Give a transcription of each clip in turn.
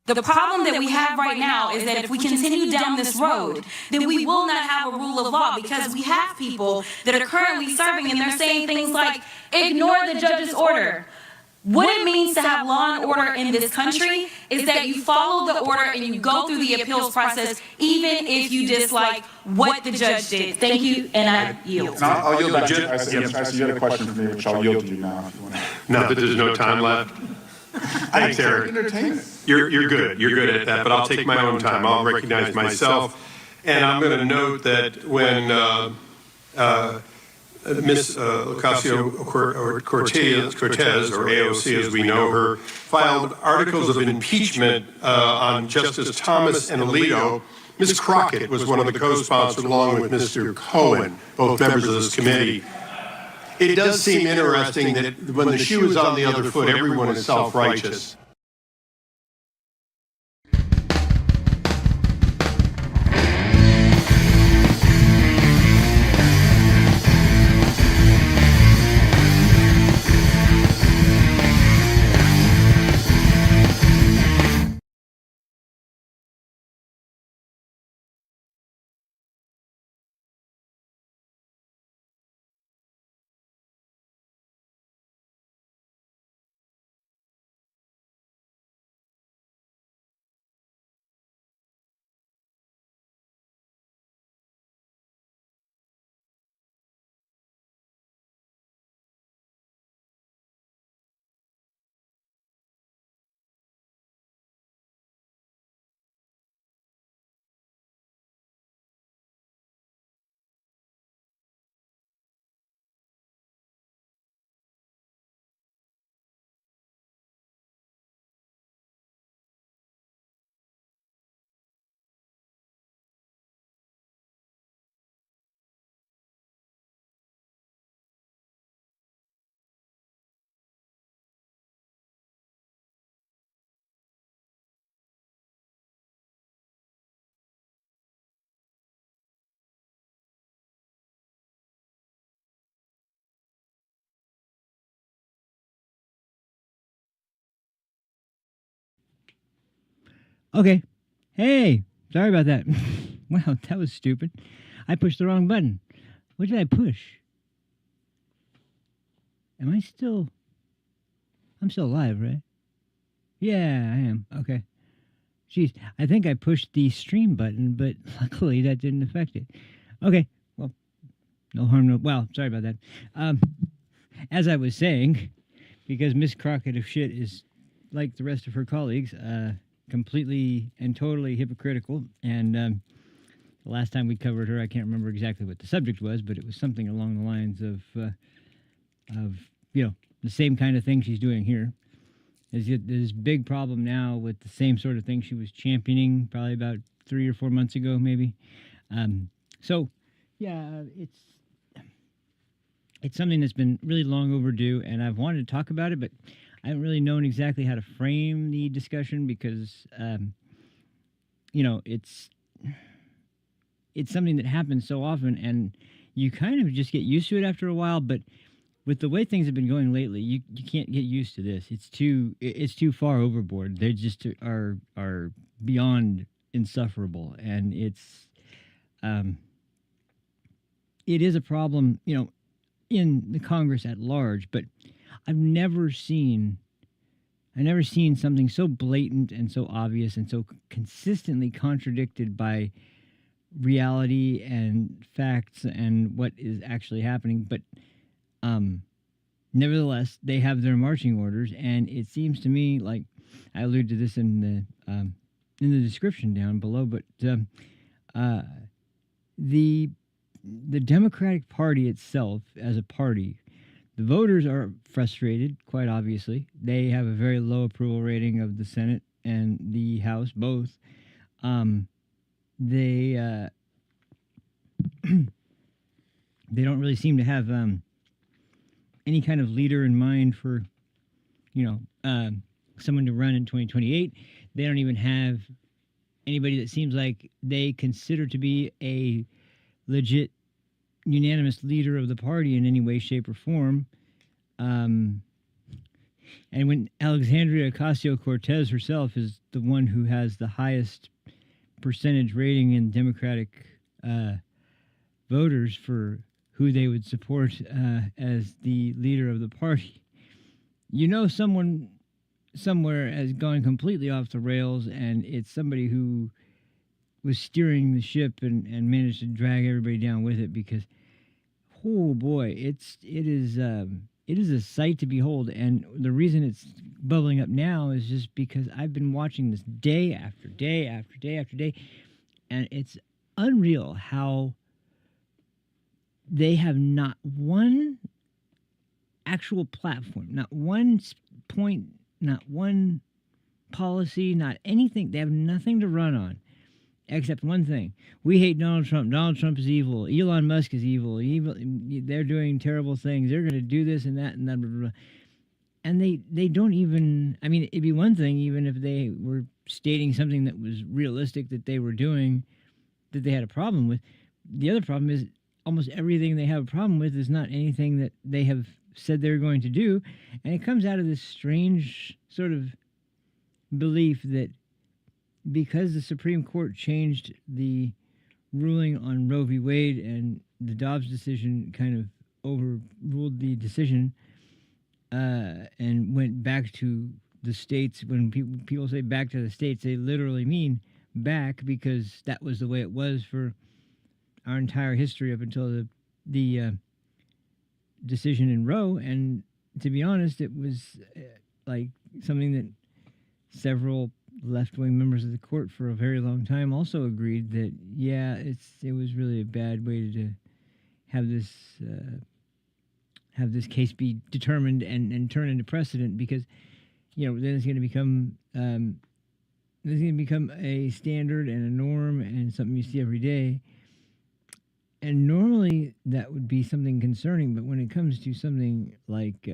The problem that we have right now is that if we continue down this road, then we will not have a rule of law, because we have people that are currently serving and they're saying things like, ignore the judge's order. What it means to have law and order in this country is that you follow the order and you go through the appeals process, even if you dislike what the judge did. Thank you, and I yield. No, I'll yield back. I see you had a question for me, which I'll yield to you now if you want to. Now that there's no time left. Thanks, Eric. You're good. You're good at that, but I'll take my own time. I'll recognize myself. And I'm going to note that when Ms. Ocasio-Cortez, or AOC as we know her, filed articles of impeachment on Justice Thomas and Alito, Ms. Crockett was one of the co-sponsors along with Mr. Cohen, both members of this committee. It does seem interesting that when the shoe is on the other foot, everyone is self-righteous. Okay. Hey, sorry about that. Wow, that was stupid. I pushed the wrong button. What did I push? Am I still... I'm still alive, right? Yeah, I am. Okay. Jeez, I think I pushed the stream button, but luckily that didn't affect it. Okay, well, no harm, no... Well, sorry about that. As I was saying, because Miss Crockett of shit is, like the rest of her colleagues, completely and totally hypocritical, and the last time we covered her, I can't remember exactly what the subject was, but it was something along the lines of you know, the same kind of thing she's doing here. There's this big problem now with the same sort of thing she was championing probably about 3 or 4 months ago, maybe. So, yeah, it's something that's been really long overdue, and I've wanted to talk about it, but I haven't really known exactly how to frame the discussion because, you know, it's something that happens so often, and you kind of just get used to it after a while. But with the way things have been going lately, you can't get used to this. It's too far overboard. They just are beyond insufferable, and it is a problem, you know, in the Congress at large, but I've never seen something so blatant and so obvious and so consistently contradicted by reality and facts and what is actually happening. But nevertheless, they have their marching orders, and it seems to me like I alluded to this in the description down below, but the Democratic Party itself as a party, the voters are frustrated, quite obviously. They have a very low approval rating of the Senate and the House, both. They don't really seem to have any kind of leader in mind for, you know, someone to run in 2028. They don't even have anybody that seems like they consider to be a legit unanimous leader of the party in any way, shape, or form. And when Alexandria Ocasio-Cortez herself is the one who has the highest percentage rating in Democratic voters for who they would support as the leader of the party, you know someone somewhere has gone completely off the rails, and it's somebody who was steering the ship and managed to drag everybody down with it, because oh boy, it is a sight to behold. And the reason it's bubbling up now is just because I've been watching this day after day after day after day, and it's unreal how they have not one actual platform, not one point, not one policy, not anything. They have nothing to run on except one thing. We hate Donald Trump. Donald Trump is evil. Elon Musk is evil. They're doing terrible things. They're going to do this and that and that. Blah, blah, blah. And they don't even, I mean, it'd be one thing even if they were stating something that was realistic that they were doing, that they had a problem with. The other problem is almost everything they have a problem with is not anything that they have said they're going to do. And it comes out of this strange sort of belief that because the Supreme Court changed the ruling on Roe v. Wade and the DOGE decision kind of overruled the decision and went back to the states. When people say back to the states, they literally mean back, because that was the way it was for our entire history up until the decision in Roe. And to be honest, it was like something that several left-wing members of the court for a very long time also agreed that, yeah, it was really a bad way to have this case be determined and turn into precedent, because then it's going to become a standard and a norm and something you see every day. And normally that would be something concerning, but when it comes to something like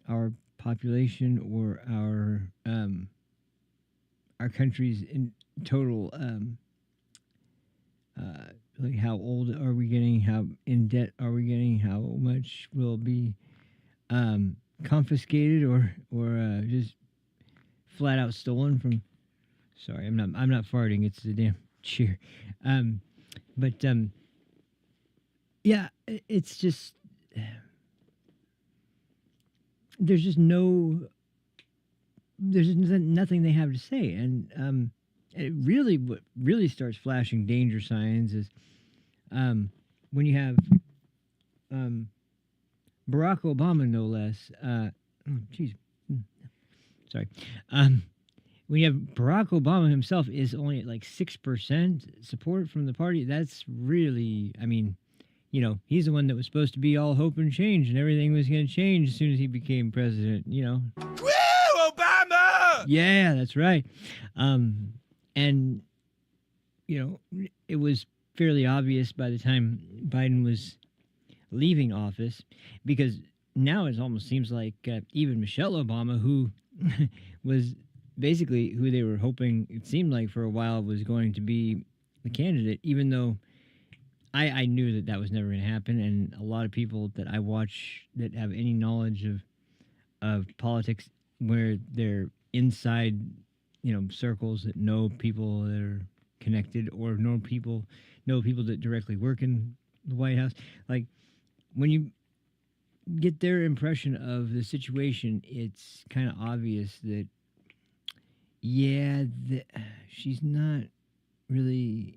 our population or our country's in total, like how old are we getting, how in debt are we getting, how much will be confiscated or just flat out stolen from. Sorry, I'm not farting. It's the damn chair. Yeah, it's just. There's just nothing they have to say, and what really starts flashing danger signs is when you have Barack Obama, no less. Sorry. When you have Barack Obama himself is only at like 6% support from the party. That's really, I mean, he's the one that was supposed to be all hope and change, and everything was going to change as soon as he became president, Woo, Obama! Yeah, that's right. And, it was fairly obvious by the time Biden was leaving office, because now it almost seems like even Michelle Obama, who was basically who they were hoping, it seemed like for a while, was going to be the candidate, even though I knew that was never going to happen, and a lot of people that I watch that have any knowledge of politics, where they're inside, circles that know people that are connected, or know people that directly work in the White House. Like, when you get their impression of the situation, it's kind of obvious that, yeah, she's not really,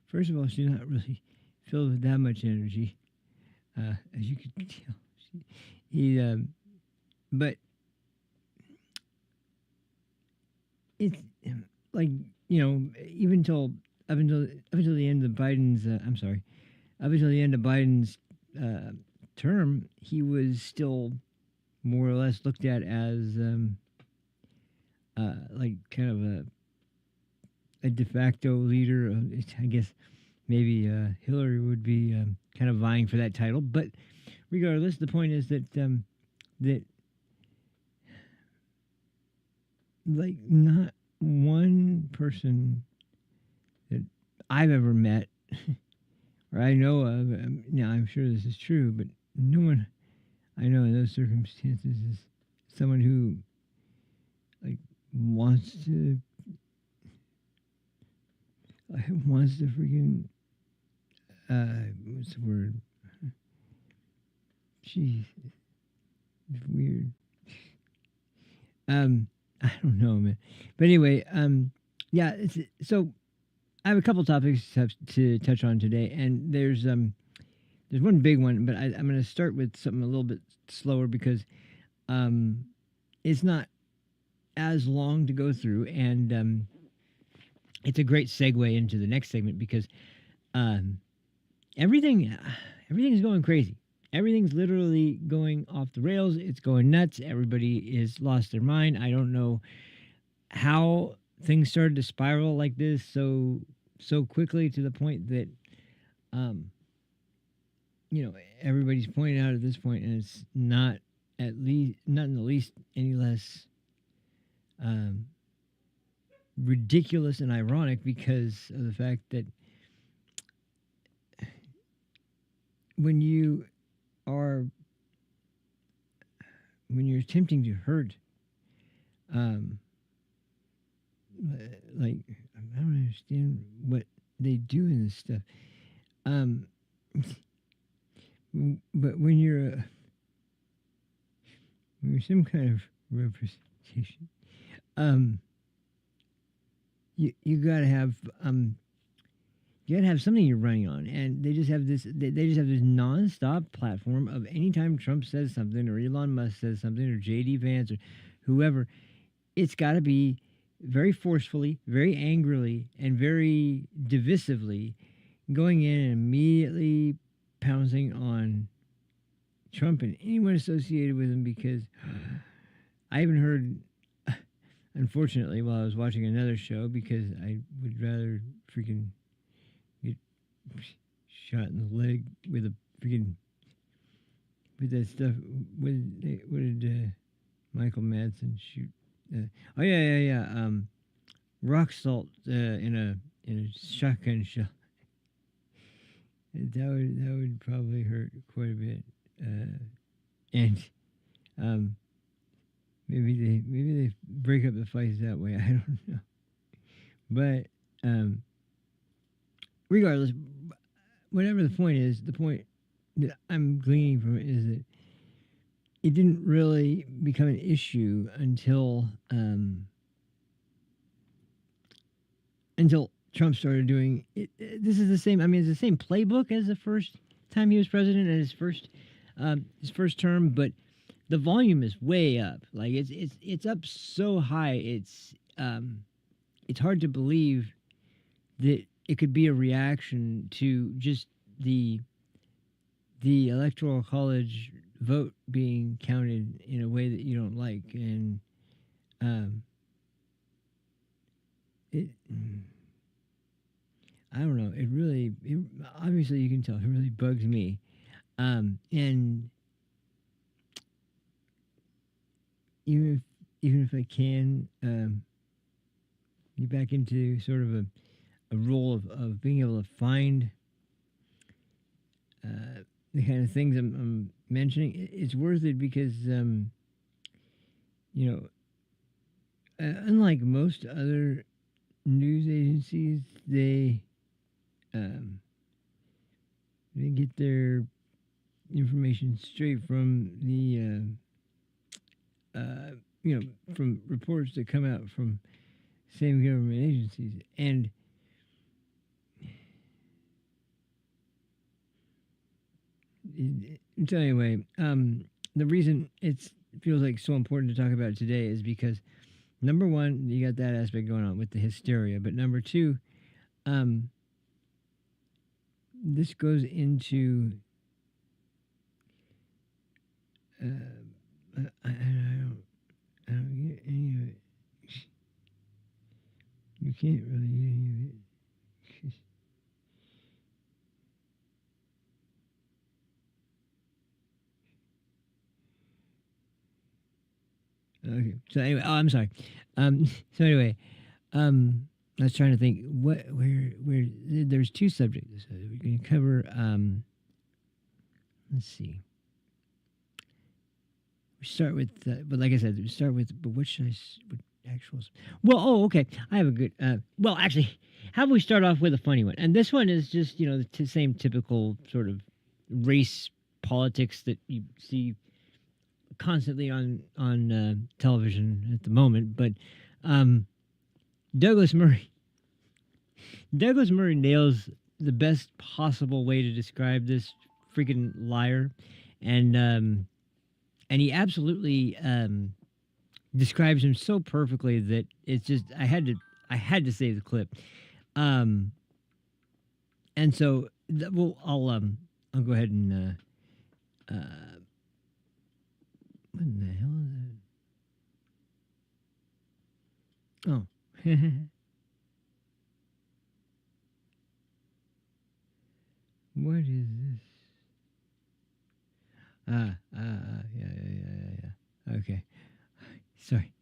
first of all, she's not really filled with that much energy, as you could tell. But it's like, even up until the end of Biden's, up until the end of Biden's term, he was still more or less looked at as like kind of a de facto leader. I guess maybe Hillary would be kind of vying for that title. But regardless, the point is that like not one person that I've ever met or I know of, now I'm sure this is true, but no one I know in those circumstances is someone who like wants to freaking what's the word? Jeez, it's weird. I don't know, man. But anyway, yeah. So I have a couple topics to touch on today, and there's one big one, but I'm going to start with something a little bit slower because it's not as long to go through, and it's a great segue into the next segment because everything's going crazy. Everything's literally going off the rails. It's going nuts. Everybody is lost their mind. I don't know how things started to spiral like this so quickly to the point that everybody's pointing out at this point, and it's not in the least any less ridiculous and ironic because of the fact that when you're attempting to hurt like I don't understand what they do in this stuff, but when you're some kind of representation, you gotta have something you're running on, and they just have this nonstop platform of anytime Trump says something or Elon Musk says something or JD Vance or whoever, it's got to be very forcefully, very angrily, and very divisively going in and immediately pouncing on Trump and anyone associated with him, because I even heard, unfortunately, while I was watching another show, because I would rather freaking get shot in the leg with that stuff. What did Michael Madsen shoot? Rock salt in a shotgun shell. That would probably hurt quite a bit, and maybe they break up the fights that way. I don't know, but regardless, whatever the point is, the point that I'm gleaning from it is that it didn't really become an issue until Trump started doing it. This is the same. I mean, it's the same playbook as the first time he was president and his first term, but the volume is way up. Like it's up so high. It's hard to believe that it could be a reaction to just the electoral college vote being counted in a way that you don't like, and I don't know. It obviously you can tell it really bugs me, and even if I can get back into sort of a role of being able to find the kind of things I'm mentioning, it's worth it because unlike most other news agencies, they get their information straight from the from reports that come out from same government agencies. And so anyway, the reason it feels like so important to talk about it today is because, number one, you got that aspect going on with the hysteria, but number two, this goes into I don't get any of it. You can't really get any of it. Okay. So anyway, I'm sorry. So anyway, I was trying to think where there's two subjects. So we're going to cover. Let's see. We start with, but like I said, we start with, but what should what actuals? Well, oh, okay. I have a good, well, actually, how about we start off with a funny one? And this one is just, the same typical sort of race politics that you see constantly on television at the moment. But Douglas Murray nails the best possible way to describe this freaking liar, and he absolutely describes him so perfectly that it's just I had to save the clip, and so well I'll go ahead and what in the hell is that? Oh. What is this? Yeah. Okay. Sorry.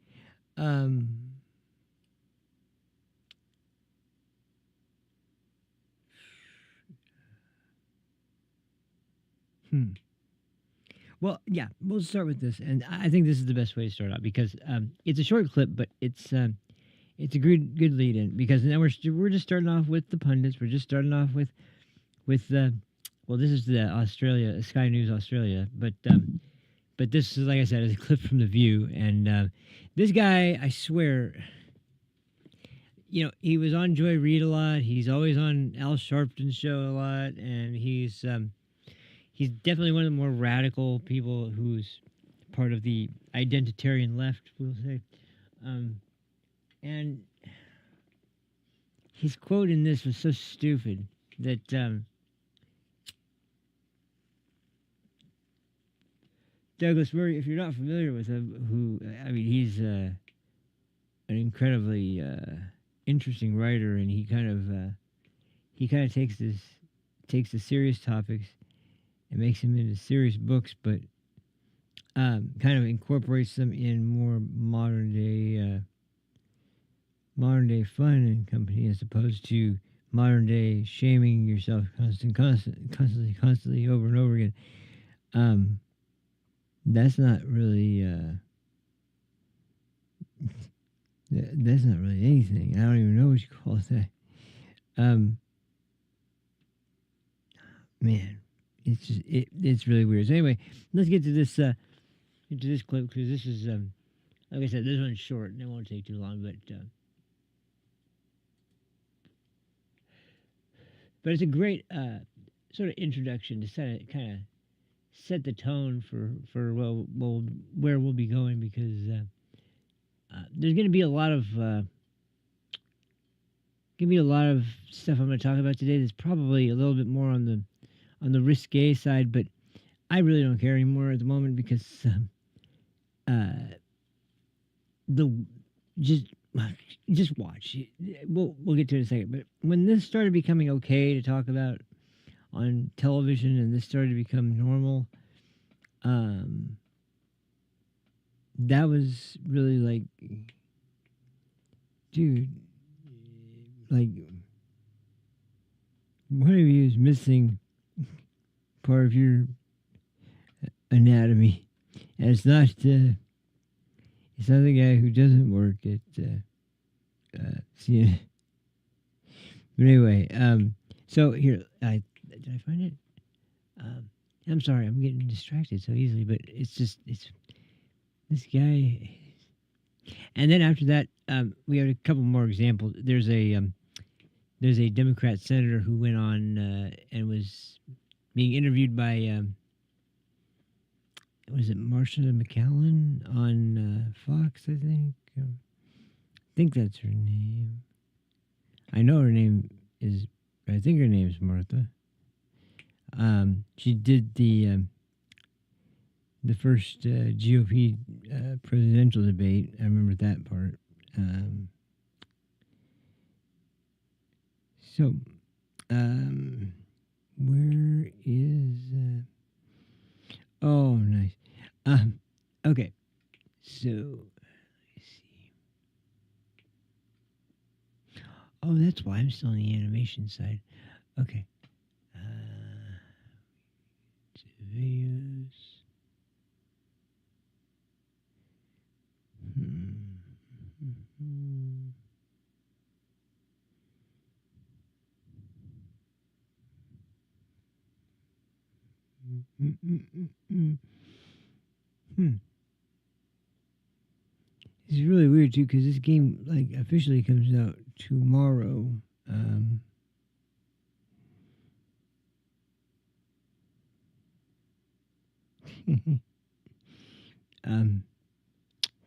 Well, yeah, we'll start with this, and I think this is the best way to start out because it's a short clip, but it's a good lead in because now we're just starting off with the pundits. We're just starting off with well, this is the Sky News Australia, but this is, like I said, is a clip from The View, and this guy, I swear, he was on Joy Reid a lot. He's always on Al Sharpton's show a lot, and he's definitely one of the more radical people who's part of the identitarian left, we'll say, and his quote in this was so stupid that Douglas Murray, if you're not familiar with him, he's an incredibly interesting writer, and he kind of takes the serious topics and makes them into serious books, but kind of incorporates them in more modern day fun and company, as opposed to modern day shaming yourself constantly over and over again. That's not really that's not really anything. I don't even know what you call that. Man, it's just it's really weird. So anyway, let's get to this clip, because this is like I said, this one's short and it won't take too long, but it's a great sort of introduction to kind of set the tone for where we'll be going, because there's going to be a lot of stuff I'm going to talk about today that's probably a little bit more on the risque side, but I really don't care anymore at the moment, because just watch. We'll get to it in a second. But when this started becoming okay to talk about on television, and this started to become normal, that was really like, dude, like, one of you is missing part of your anatomy, and it's not the guy who doesn't work at CNN. But anyway, so here, did I find it? I'm sorry, I'm getting distracted so easily, but it's this guy. And then after that, we have a couple more examples. There's a Democrat senator who went on and was being interviewed by was it Marsha McAllen on Fox, I think that's her name. I know her name is, I think her name is Martha. She did the first GOP presidential debate. I remember that part. So, where is... oh, nice. Okay. So, let's see. Oh, that's why I'm still on the animation side. Okay. Videos. It's really weird too, because this game like officially comes out tomorrow.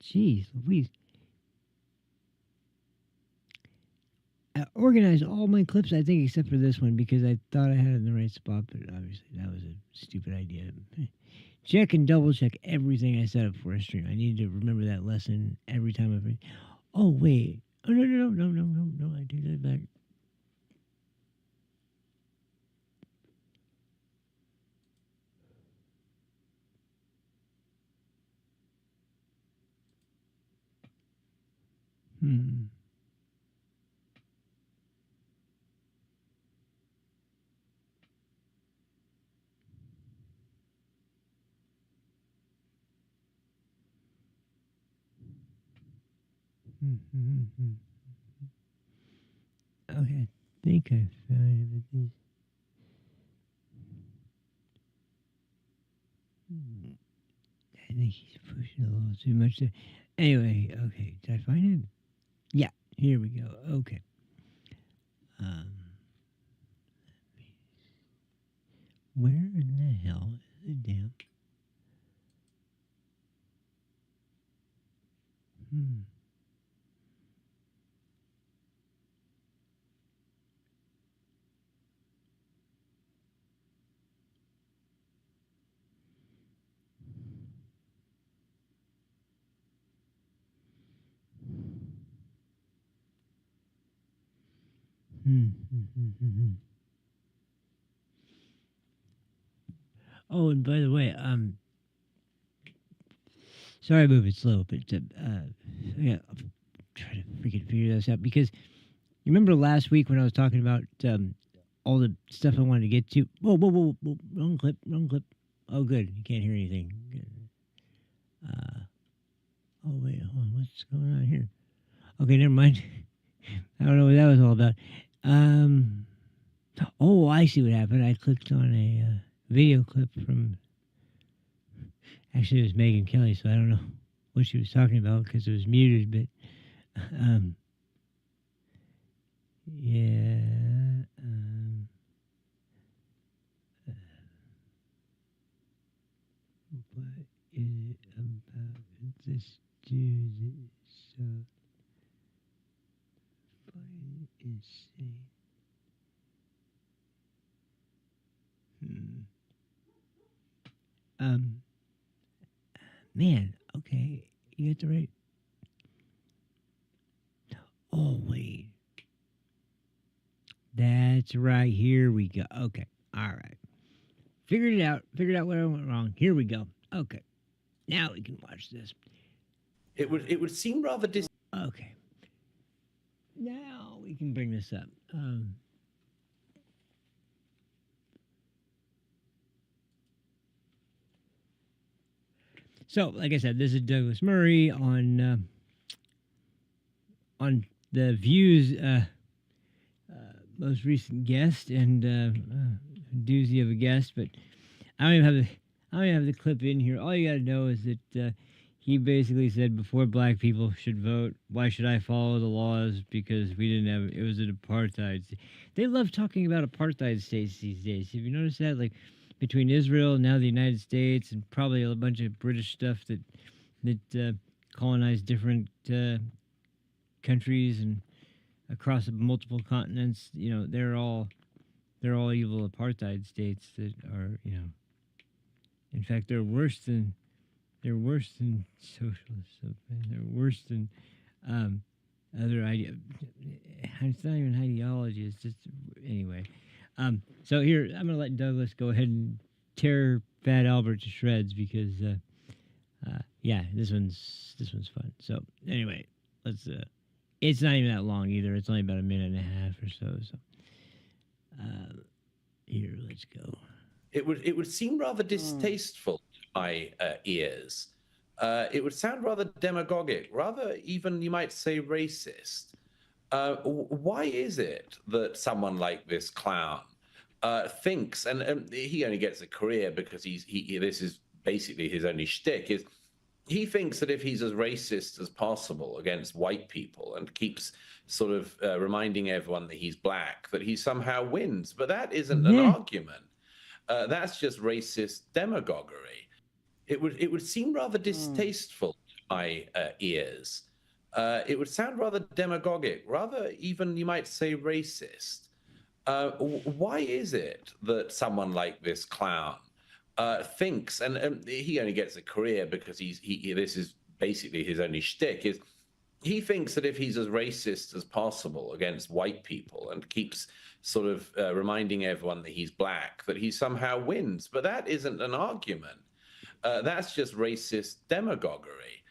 Jeez, Louise. I organized all my clips, I think, except for this one because I thought I had it in the right spot, but obviously that was a stupid idea. Check and double check everything I set up for a stream. I need to remember that lesson every time I. Oh wait! Oh no! I take that back. Hmm. Okay, I think I found it. I think he's pushing a little too much there. Anyway, okay, did I find it? Yeah, here we go. Okay. Where in the hell is the damn? Oh, and by the way, sorry I'm moving slow, but yeah, I'll try to freaking figure this out because you remember last week when I was talking about all the stuff I wanted to get to? Whoa, wrong clip. Oh, good, you can't hear anything. Oh wait, hold on, what's going on here? Okay, never mind. I don't know what that was all about. Oh, I see what happened. I clicked on a video clip from. Actually, it was Megan Kelly, so I don't know what she was talking about because it was muted. But yeah. What is it about this dude that's so fucking insane? Man, okay, you got the right. Oh wait, that's right. Here we go. Okay, all right. Figured it out. Figured out what I went wrong. Here we go. Okay, now we can watch this. It would seem rather Okay. Now we can bring this up. So, like I said, this is Douglas Murray on the Views most recent guest and doozy of a guest, but I don't even have the clip in here. All you got to know is that he basically said before black people should vote, why should I follow the laws? Because we didn't have, it was an apartheid. They love talking about apartheid states these days. Have you noticed that? Like between Israel and now the United States and probably a bunch of British stuff that colonized different countries and across multiple continents, you know, they're all evil apartheid states that are, you know, in fact, they're worse than socialists. They're worse than other idea. It's not even ideology. It's just anyway. So here, I'm gonna let Douglas go ahead and tear Fat Albert to shreds because, yeah, this one's fun. So anyway, let's. It's not even that long either. It's only about a minute and a half or so. So here, let's go. It would seem rather distasteful to my ears. It would sound rather demagogic, rather even you might say racist. Why is it that someone like this clown thinks, and he only gets a career because he this is basically his only shtick, is he thinks that if he's as racist as possible against white people and keeps sort of reminding everyone that he's black, that he somehow wins. But that isn't an Yeah. argument. That's just racist demagoguery. It would seem rather distasteful to my ears. It would sound rather demagogic, rather even you might say racist. Why is it that someone like this clown thinks, and he only gets a career because this is basically his only shtick, is he thinks that if he's as racist as possible against white people and keeps sort of reminding everyone that he's black, that he somehow wins. But that isn't an argument. That's just racist demagoguery.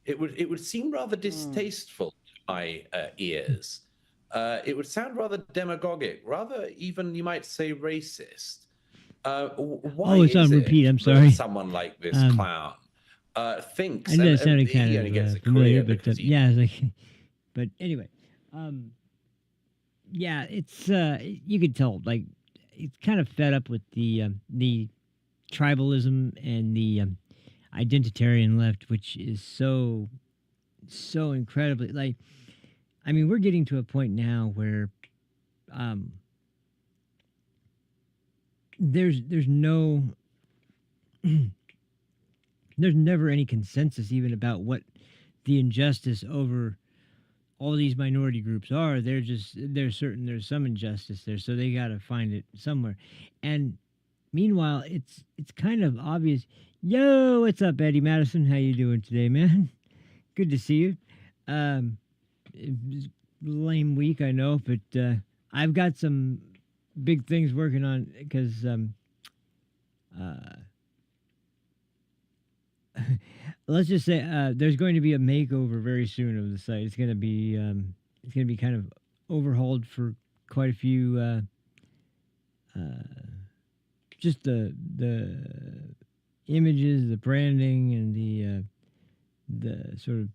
It would seem rather distasteful to my ears. It would sound rather demagogic, rather even you might say racist. Why it's on is repeat, it I'm that sorry. someone like this clown thinks, I know and it sounded he kind only gets a of familiar, career but because he yeah, it's like, but anyway, yeah, it's you could tell like it's kind of fed up with the tribalism and the identitarian left, which is so incredibly like. I mean, we're getting to a point now where there's no there's never any consensus even about what the injustice over all these minority groups are. There's some injustice there, so they got to find it somewhere. And meanwhile, it's kind of obvious. Yo, what's up, Eddie Madison? How you doing today, man? Good to see you. It was a lame week, I know, but I've got some big things working on because let's just say there's going to be a makeover very soon of the site. It's going to be kind of overhauled for quite a few. Just the images, the branding, and the sort of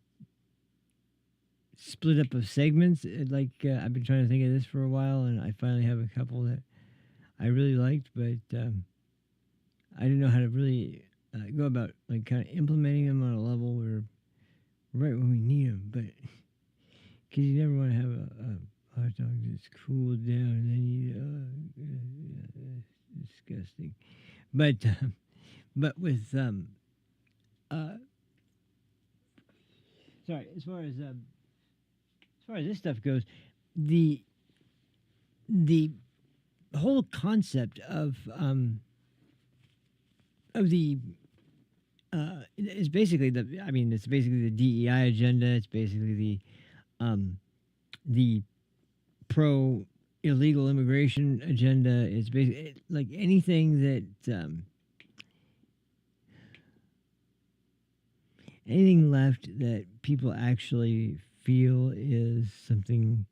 split up of segments. I've been trying to think of this for a while, and I finally have a couple that I really liked, but I didn't know how to really go about like kind of implementing them on a level where right when we need them. But because you never want to have a hot dog that's cooled down and then disgusting. But with sorry, as far as this stuff goes, the whole concept of the is basically it's basically the DEI agenda. It's basically the pro illegal immigration agenda. It's basically like anything that anything left that people actually feel is something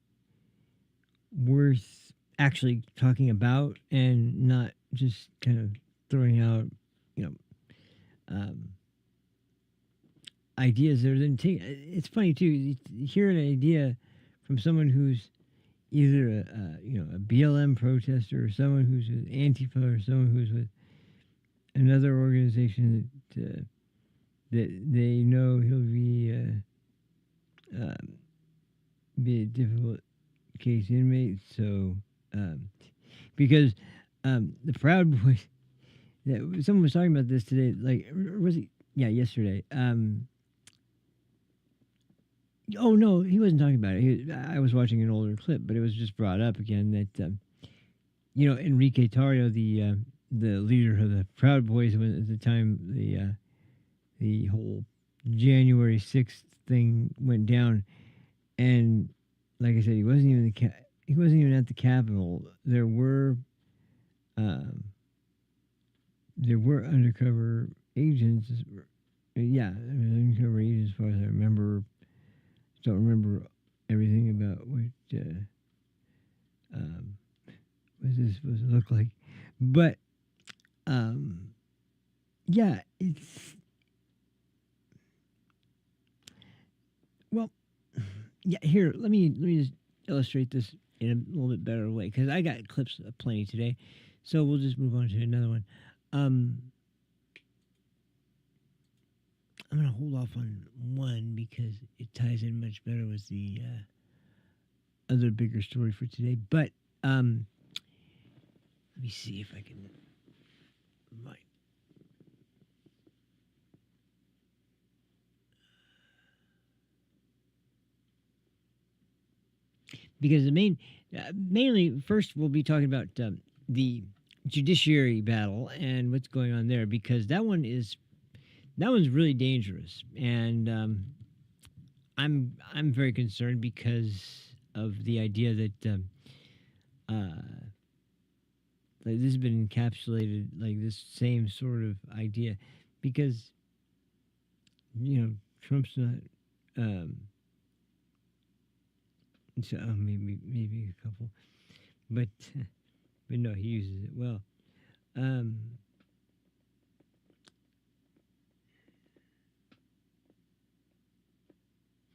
worth actually talking about and not just kind of throwing out, ideas that are then taken. It's funny too. You hear an idea from someone who's either a BLM protester or someone who's with Antifa or someone who's with another organization that they know he'll be a difficult case inmate. So because the Proud Boys, that someone was talking about this today, like, or was it? Yeah, yesterday. Oh no, he wasn't talking about it. I was watching an older clip, but it was just brought up again that Enrique Tarrio, the leader of the Proud Boys, when at the time the whole January 6th thing went down, and like I said, he wasn't even at the Capitol. There were undercover agents. Yeah, undercover agents, as far as I remember. Don't remember everything about what this is supposed to look like, but yeah, it's well, yeah. Here, let me just illustrate this in a little bit better way because I got clips plenty today. So we'll just move on to another one. I'm gonna hold off on one because it ties in much better with the other bigger story for today. But let me see if I can. Right. Because the mainly first we'll be talking about the judiciary battle and what's going on there, because that one's really dangerous, and I'm very concerned because of the idea that like this has been encapsulated, like this same sort of idea, because Trump's not. So maybe a couple, but but no, he uses it well. Um,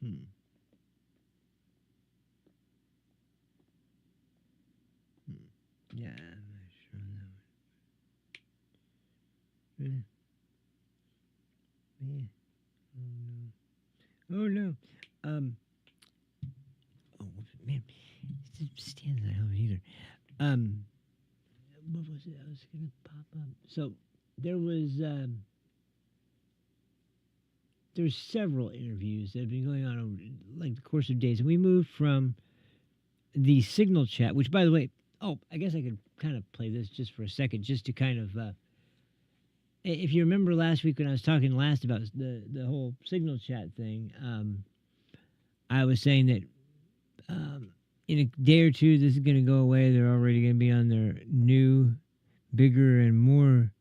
hmm. Yeah, I'm not sure on that one. Yeah. Oh no. Um. Oh man, it stands out either. Um. What was it? I was gonna pop up. So there's several interviews that have been going on over like the course of days, and we moved from the Signal chat, which by the way, oh, I guess I could kind of play this just for a second, just to kind of. If you remember last week when I was talking last about the whole Signal chat thing, I was saying that in a day or two this is going to go away. They're already going to be on their new, bigger, and more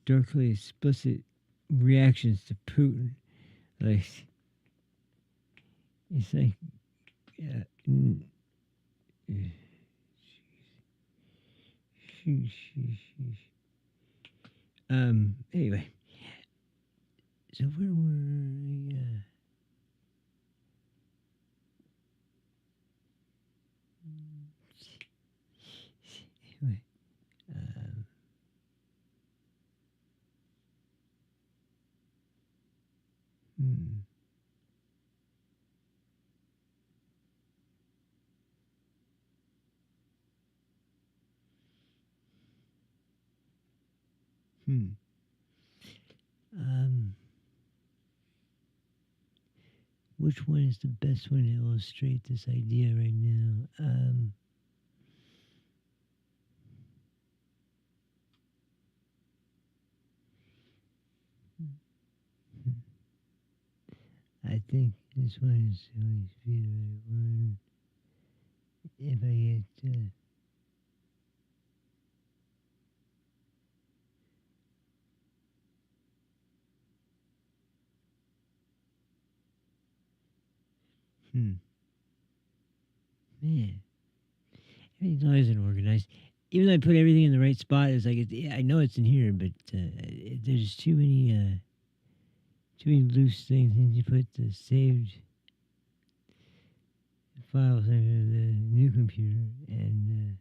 darkly explicit reactions to Putin. Like it's like, yeah, anyway, so where were we? Anyway, hmm. Hmm. Which one is the best one to illustrate this idea right now? I think this one is always be the right one. If I get man, everything's always unorganized. Even though I put everything in the right spot, it's like I know it's in here, but there's too many loose things. And you put the saved files in the new computer, and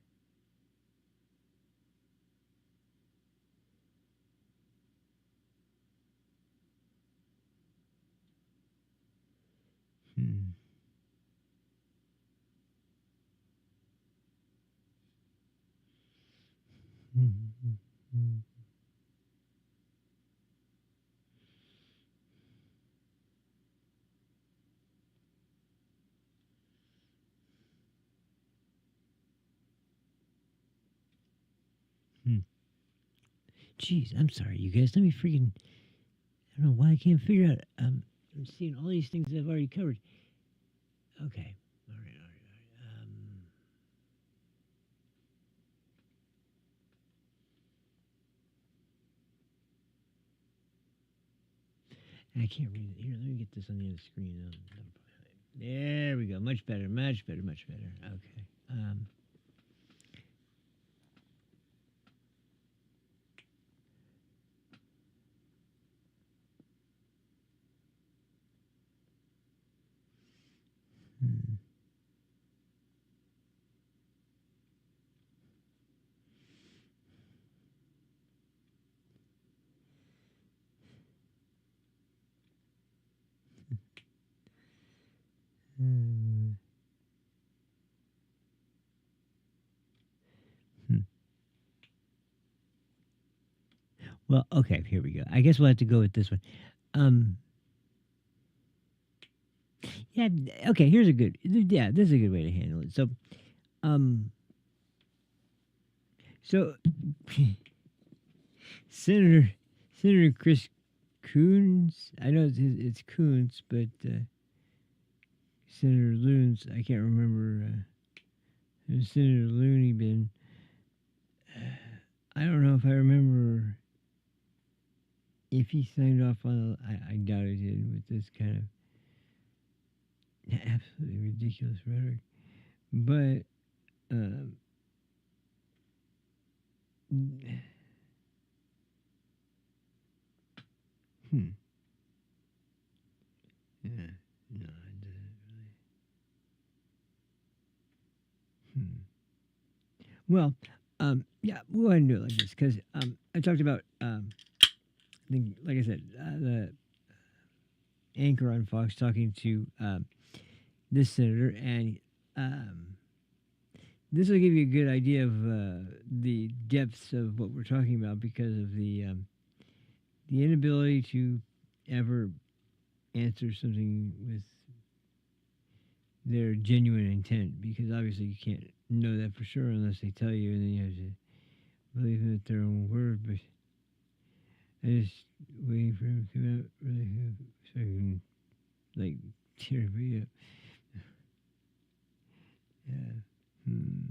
hmm. Hmm. Jeez, I'm sorry, you guys. Let me freaking. I don't know why I can't figure out. I'm seeing all these things that I've already covered. Okay. All right. I can't read it. Here, let me get this on the other screen. There we go. Much better. Much better. Much better. Okay. Hmm. Well, okay, here we go. I guess we'll have to go with this one. Um, yeah, okay, here's a good, yeah, this is a good way to handle it. Um, so, Senator, Senator Chris Coons, I know it's Coons, but Senator Loons, I can't remember. Senator Looney Bin. I don't know if I remember if he signed off on. I doubt he did with this kind of absolutely ridiculous rhetoric. But hmm, yeah, no, it doesn't really. Hmm. Well, yeah, we'll go ahead and do it like this because I talked about, like I said, the anchor on Fox talking to this senator, and this will give you a good idea of the depths of what we're talking about because of the inability to ever answer something with their genuine intent, because obviously you can't know that for sure unless they tell you, and then you have to believe them at their own word. But I just waiting for him to come out really so I can like tear everybody up. Yeah. Hmm.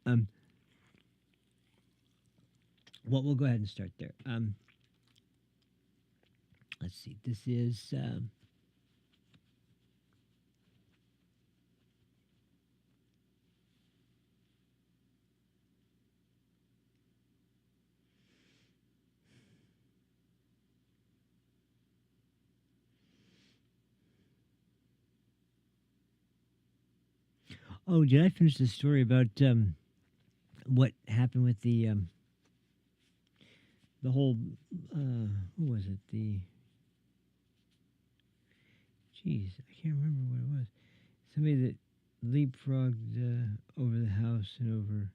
um. Well, we'll go ahead and start there. Let's see. This is. Oh, did I finish the story about what happened with the whole? What was it? Jeez, I can't remember what it was. Somebody that leapfrogged over the House and over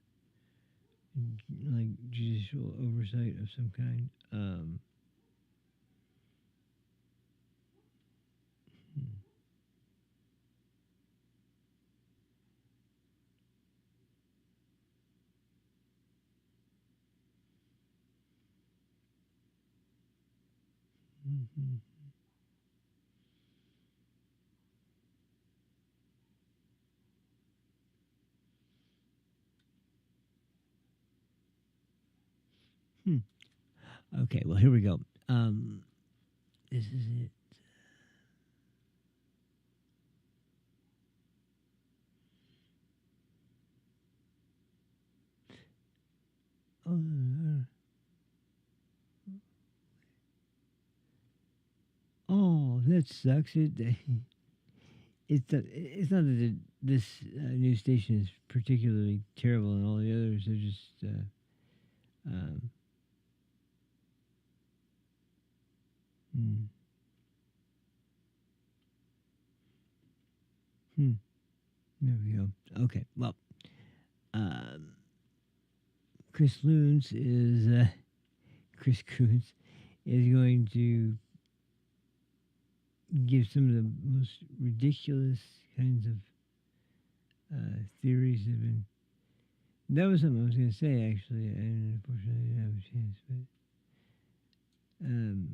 like judicial oversight of some kind. Hmm. Mhm. Hmm. Okay, well here we go. This is it. Oh, oh, that sucks. It's not that this news station is particularly terrible, and all the others are just. Um, hmm. Hmm. There we go. Okay. Well, um, Chris Loons is Chris Coons is going to give some of the most ridiculous kinds of theories that have been. That was something I was going to say actually, and unfortunately I didn't have a chance. But hmm,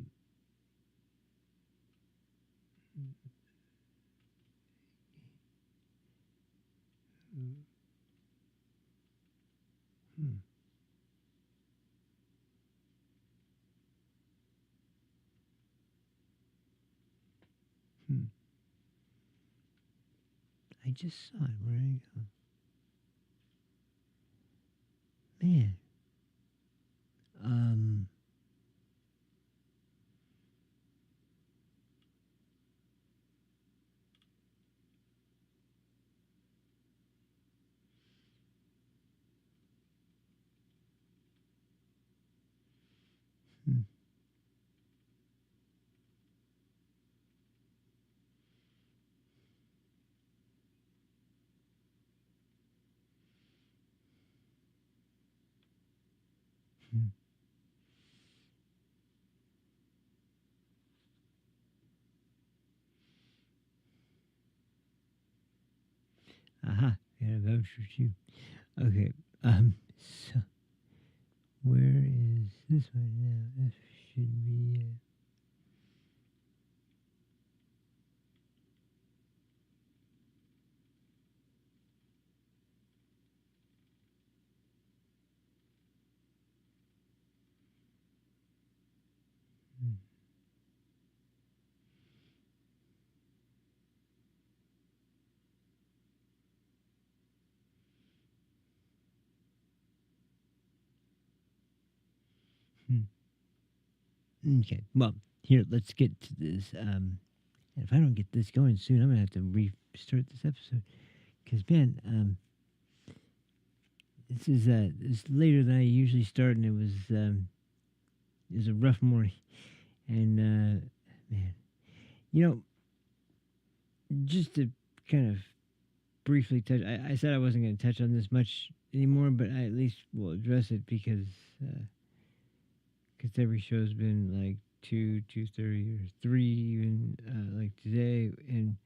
hmm. I just saw it. Where did it go? Man. Um. Hmm, Aha. Got a voucher too. Okay. So where is this one now? This should be. Okay. Well, here, let's get to this. If I don't get this going soon, I'm gonna have to restart this episode. Cause man, this is it's later than I usually start, and it was a rough morning. And man, you know, just to kind of briefly touch, I said I wasn't going to touch on this much anymore, but I at least will address it because every show's been like 2:30 or 3 even like today, and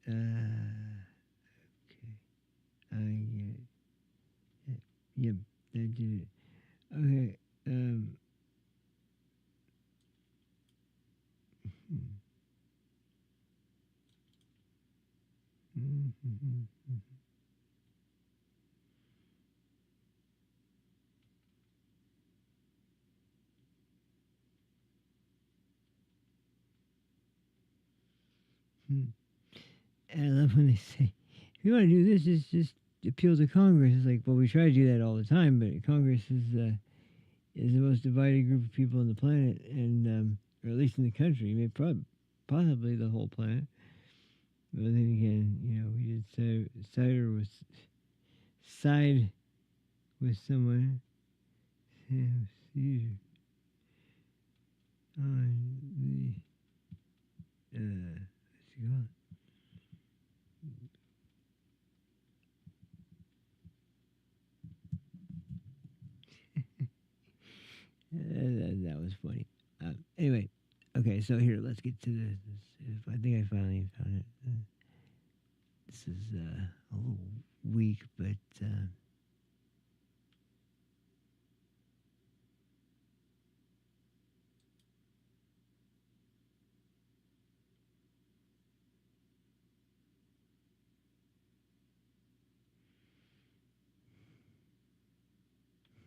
okay, I yep, that did it. Okay, And I love when they say, if you want to do this, just appeal to Congress. It's like, well, we try to do that all the time, but Congress is the most divided group of people on the planet, and or at least in the country, maybe possibly the whole planet. But then again, you know, we did side with someone on the what's it called? That was funny. Anyway, okay, so here, let's get to this. I think I finally found it. This is a little weak, but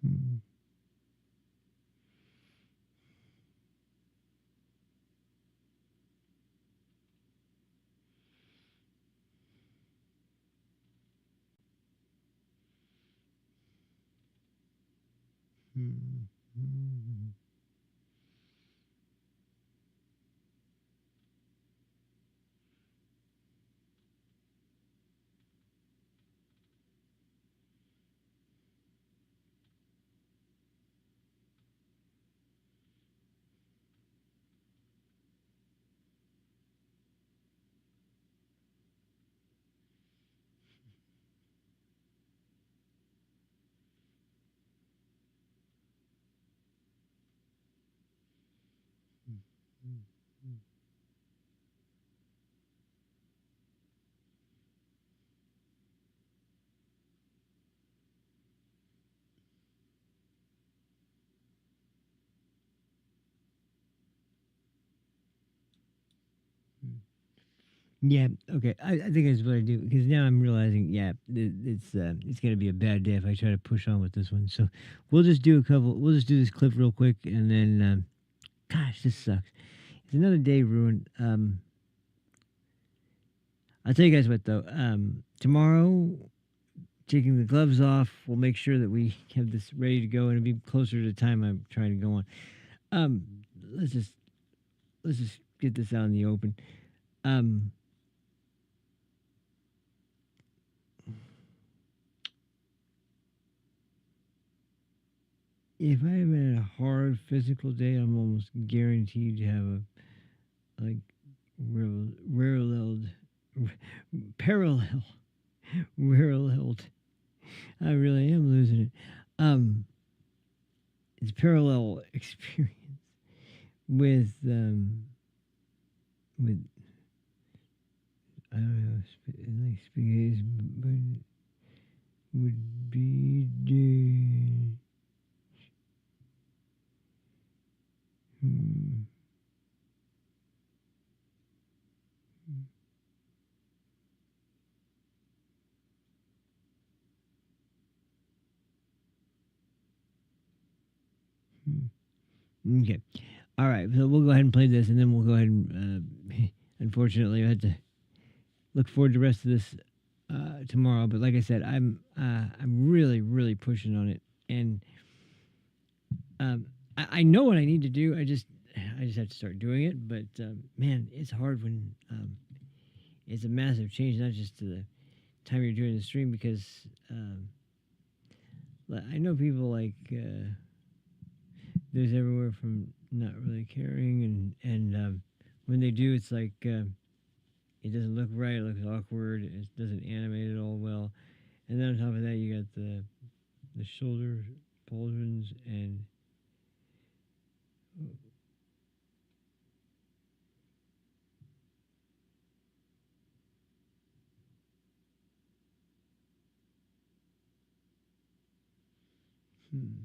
hmm. Hmm. Hmm. Yeah, okay. I think that's what I do because now I'm realizing, yeah, it's going to be a bad day if I try to push on with this one. So we'll just do We'll just do this clip real quick, and then, gosh, this sucks. It's another day ruined. I'll tell you guys what though. Tomorrow, taking the gloves off, we'll make sure that we have this ready to go, and it'll be closer to the time I'm trying to go on. Let's just get this out in the open. If I have had a hard physical day, I'm almost guaranteed to have a like paralleled. I really am losing it. It's parallel experience with like because but would be the hmm. Okay. All right. So we'll go ahead and play this, and then we'll go ahead and. Unfortunately, I had to look forward to the rest of this tomorrow. But like I said, I'm really pushing on it, and I know what I need to do. I just have to start doing it. But man, it's hard when it's a massive change, not just to the time you're doing the stream, because I know people like there's everywhere from not really caring, and when they do, it's like it doesn't look right. It looks awkward. It doesn't animate it all well. And then on top of that, you got the shoulder pauldrons and hmm. Hmm.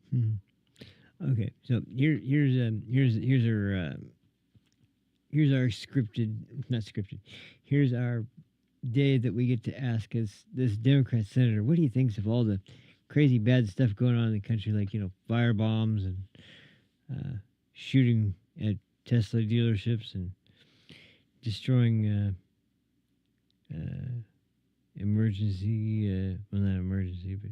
Hmm. Okay, so here's our scripted, not scripted. Here's our day that we get to ask as this Democrat senator, what do you think of all the crazy bad stuff going on in the country, like fire bombs and shooting at Tesla dealerships and destroying emergency, well, not emergency, but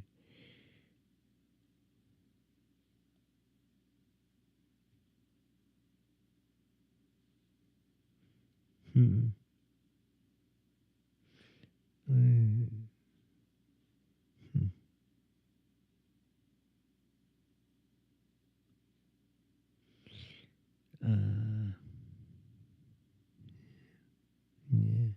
hmm. Hmm. Uh, yeah.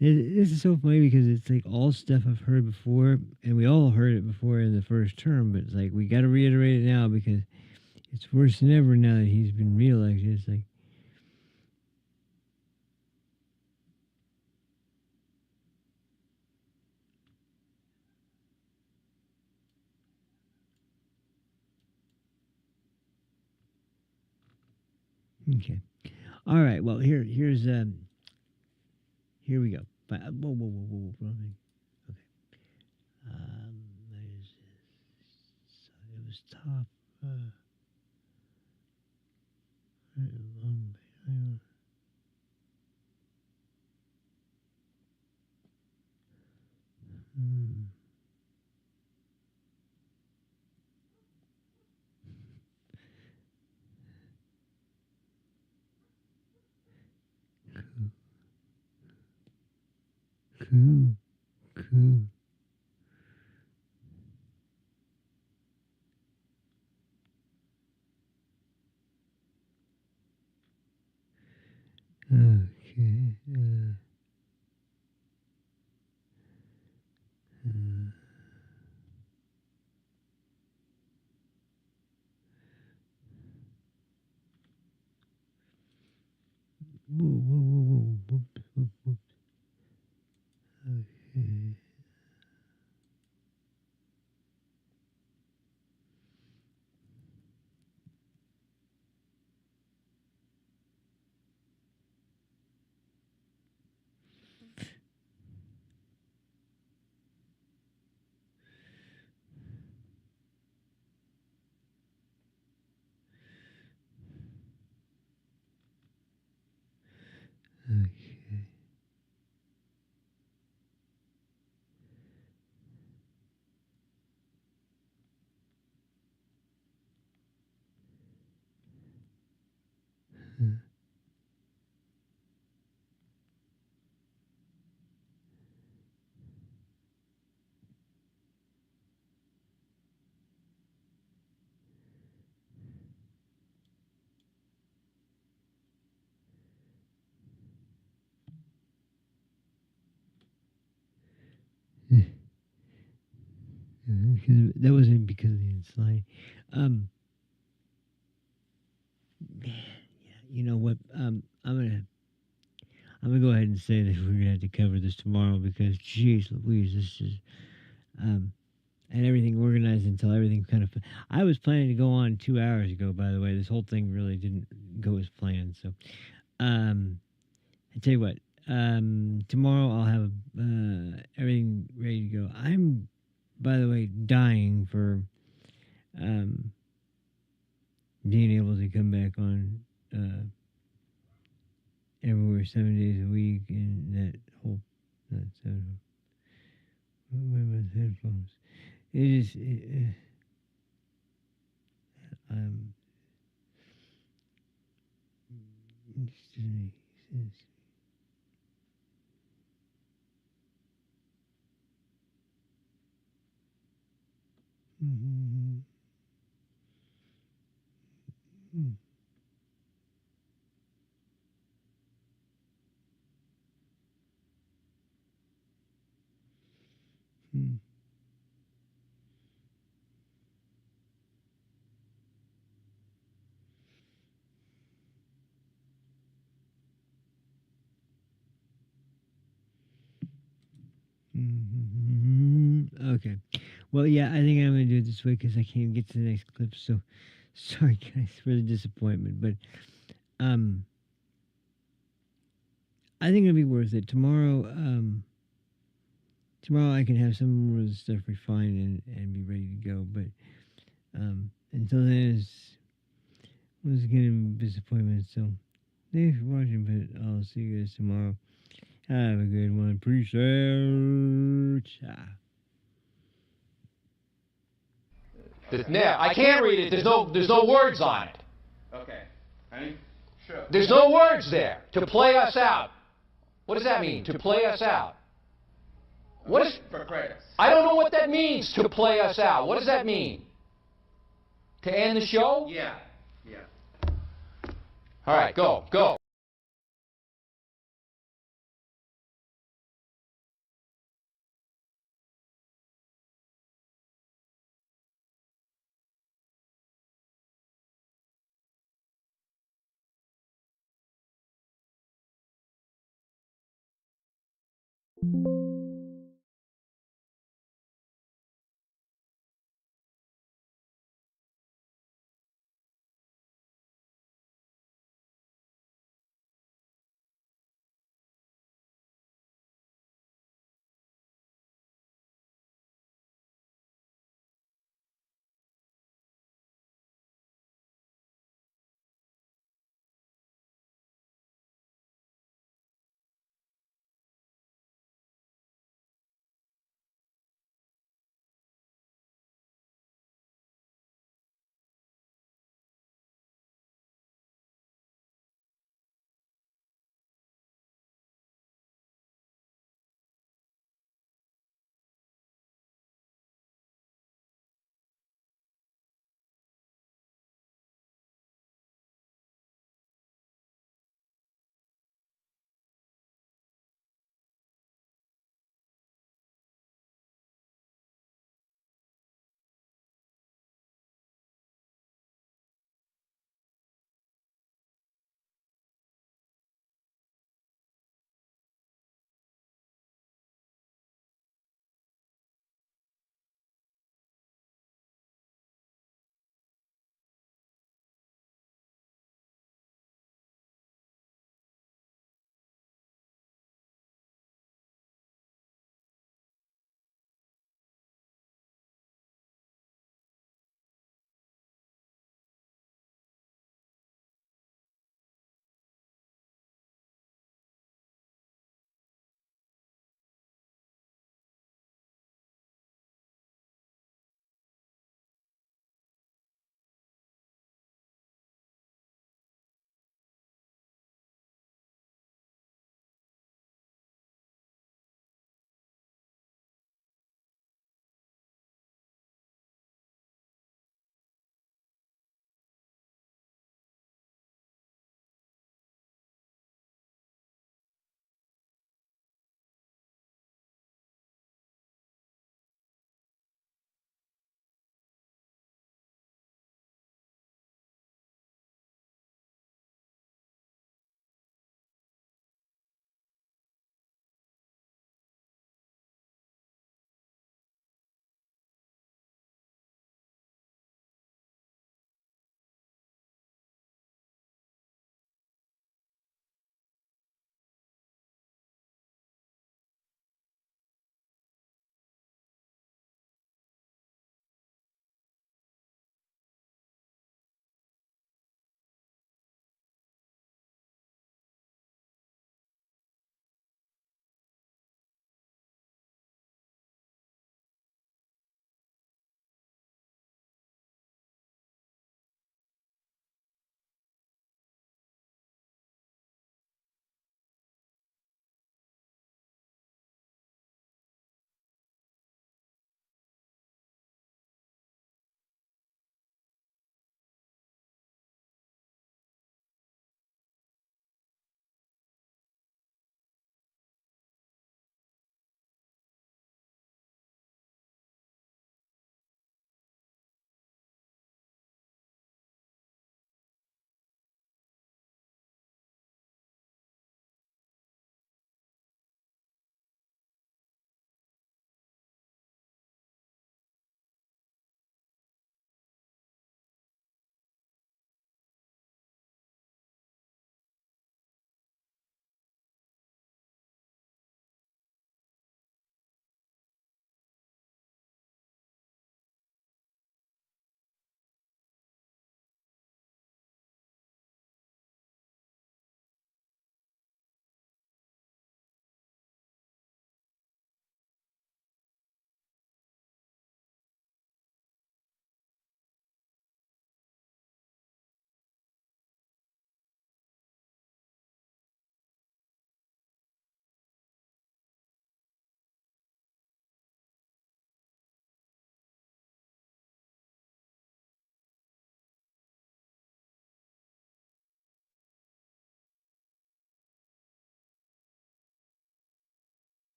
This is so funny because it's like all stuff I've heard before, and we all heard it before in the first term, but it's like we got to reiterate it now because it's worse than ever now that he's been reelected. It's like, okay, all right. Well, here we go. But, whoa. Okay. There's so it was top. Hmm. Cool. Okay. Uh, whoa. Whoop. Okay. Okay. That wasn't because of the slide. Um, yeah, you know what? I'm gonna go ahead and say that we're gonna have to cover this tomorrow because, geez, Louise, this is and everything organized until everything kind of. I was planning to go on 2 hours ago. By the way, this whole thing really didn't go as planned. So, I tell you what. Tomorrow I'll have everything ready to go. I'm, by the way, dying for um being able to come back on everywhere 7 days a week and that whole that what about the headphones? It is um okay. Well, yeah, I think I'm gonna do it this way because I can't get to the next clip. So, sorry guys for the disappointment, but I think it'll be worth it tomorrow. Tomorrow I can have some more of the stuff refined and be ready to go. But until then, it's once again a disappointment. So, thanks for watching. But I'll see you guys tomorrow. Have a good one. Peace out. Now, I can't read it. There's no words on it. Okay. Honey? Sure. There's no words there. To play us out. What does that mean? To play us out. What is? For credits. I don't know what that means. To play us out. What does that mean? To end the show? Yeah. Yeah. All right. Go. Thank you.